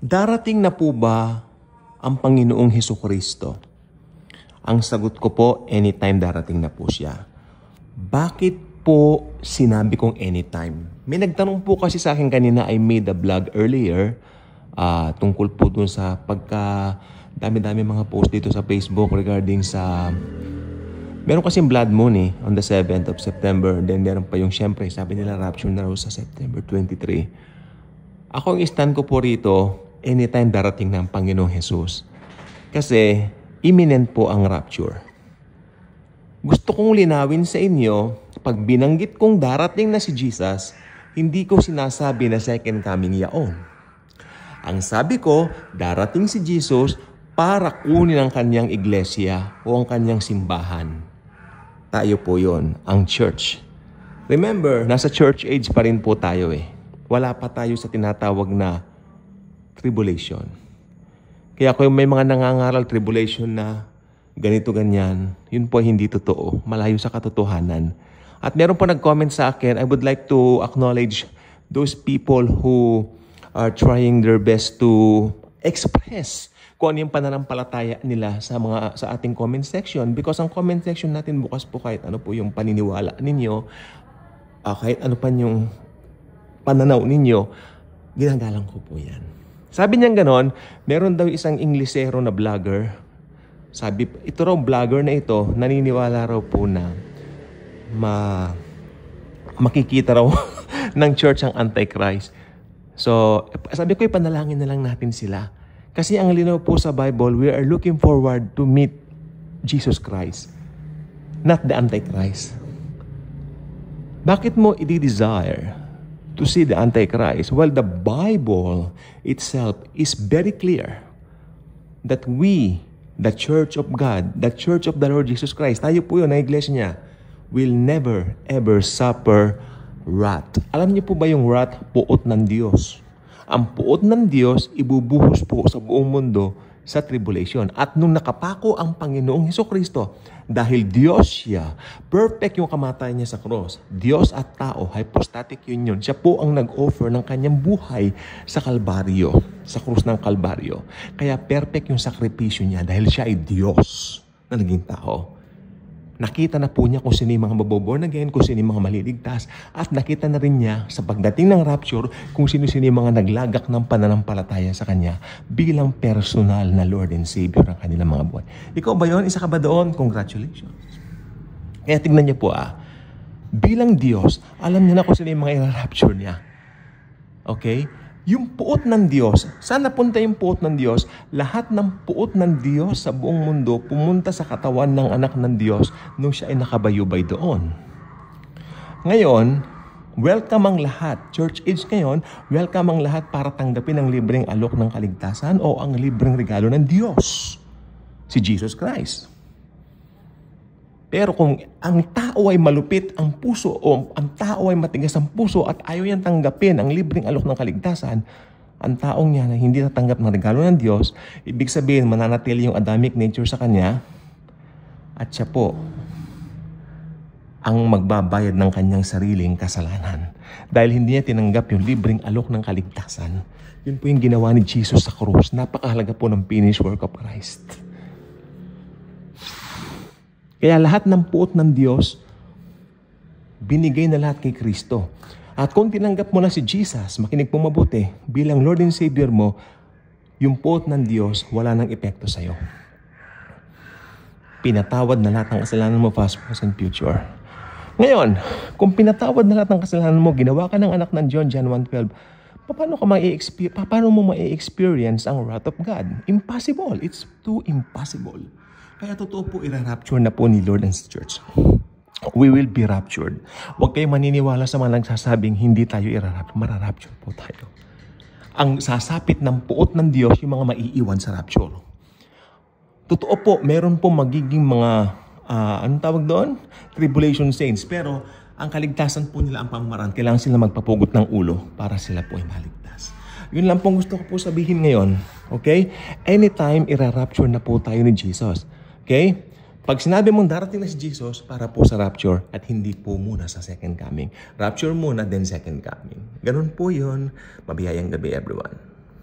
Darating na po ba ang Panginoong Hesukristo? Ang sagot ko po, anytime darating na po siya. Bakit po sinabi kong anytime? May nagtanong po kasi sa akin kanina, I made a vlog earlier tungkol po dun sa dami-dami mga post dito sa Facebook regarding sa meron kasing blood moon on the 7th of September. Then meron pa yung syempre, sabi nila rapture na raw sa September 23. Ako ang stand ko po rito, anytime darating ng Panginoong Jesus. Kasi imminent po ang rapture. Gusto kong linawin sa inyo, pag binanggit kong darating na si Jesus, hindi ko sinasabi na second coming yaon. Ang sabi ko, darating si Jesus para kunin ang kanyang iglesia o ang kanyang simbahan. Tayo po yon, ang church. Remember, nasa church age pa rin po tayo Wala pa tayo sa tinatawag na tribulation. Kaya kung may mga nangangaral tribulation na ganito ganyan, yun po hindi totoo. Malayo sa katotohanan. At meron po nag-comment sa akin, I would like to acknowledge those people who are trying their best to express kung ano yung pananampalataya nila sa ating comment section. Because ang comment section natin bukas po kahit ano po yung paniniwala ninyo, kahit ano pa yung pananaw ninyo, ginagalang ko po yan. Sabi niya ganon, meron daw isang Inglesero na vlogger. Sabi, ito raw vlogger na ito, naniniwala raw po na makikita raw ng church ang Antichrist. So, sabi ko, ipanalangin na lang natin sila. Kasi ang linaw po sa Bible, we are looking forward to meet Jesus Christ, not the Antichrist. Bakit mo i-desire to see the Antichrist? Well, the Bible itself is very clear that we, the Church of God, the Church of the Lord Jesus Christ, tayo po yun na iglesia niya, will never ever suffer wrath. Alam niyo po ba yung wrath? Puot ng Diyos. Ang puot ng Diyos, ibubuhos po sa buong mundo sa tribulation. At nung nakapako ang Panginoong Hesukristo, dahil Diyos siya, perfect yung kamatayan niya sa cross. Diyos at tao, hypostatic union. Siya po ang nag-offer ng kanyang buhay sa Kalbaryo, sa krus ng Kalbaryo. Kaya perfect yung sakripisyo niya dahil siya ay Diyos na naging tao. Nakita na po niya kung sino yung mga maboborn again, kung sino yung mga maliligtas, at nakita na rin niya sa pagdating ng rapture kung sino-sino yung mga naglagak ng pananampalataya sa Kanya bilang personal na Lord and Savior ng kanilang mga buhay. Ikaw ba yun? Isa ka ba doon? Congratulations. Kaya tignan niyo po bilang Diyos, alam niya na kung sino yung mga i-rapture niya. Okay? Yung puot ng Diyos, saan napunta yung puot ng Diyos? Lahat ng puot ng Diyos sa buong mundo pumunta sa katawan ng anak ng Diyos nung siya ay nakabayubay doon. Ngayon, welcome ang lahat. Church age ngayon, welcome ang lahat para tanggapin ang libreng alok ng kaligtasan o ang libreng regalo ng Diyos, si Jesus Christ. Pero kung ang tao ay malupit ang puso o ang tao ay matigas ang puso at ayaw niyang tanggapin ang libreng alok ng kaligtasan, ang taong niya na hindi natanggap ng regalo ng Diyos, ibig sabihin mananatili yung Adamic nature sa kanya at siya po ang magbabayad ng kanyang sariling kasalanan. Dahil hindi niya tinanggap yung libreng alok ng kaligtasan. Yun po yung ginawa ni Jesus sa krus. Napakahalaga po ng finished work of Christ. Kaya lahat ng puot ng Diyos, binigay na lahat kay Kristo. At kung tinanggap mo na si Jesus, makinig po mabuti, bilang Lord and Savior mo, yung puot ng Diyos, wala nang epekto sa'yo. Pinatawad na lahat ng kasalanan mo, past, present, future. Ngayon, kung pinatawad na lahat ng kasalanan mo, ginawa ka ng anak ng John 1:12, paano mo ma-experience ang wrath of God? Impossible. It's too impossible. Kaya totoo po, i-rapture na po ni Lord and Church. We will be raptured. Huwag kayong maniniwala sa mga nagsasabing hindi tayo i-rapture. Mara-rapture po tayo. Ang sasapit ng puot ng Diyos, yung mga maiiwan sa rapture. Totoo po, meron po magiging mga, anong tawag doon? Tribulation saints. Pero ang kaligtasan po nila ang pamamaraan. Kailangan sila magpapugot ng ulo para sila po ay maligtas. Yun lang pong gusto ko po sabihin ngayon. Okay? Anytime, i-rapture na po tayo ni Jesus. Okay? Pag sinabi mong darating na si Jesus para po sa rapture at hindi po muna sa second coming. Rapture muna, then second coming. Ganun po yun. Mabiyayang gabi, everyone.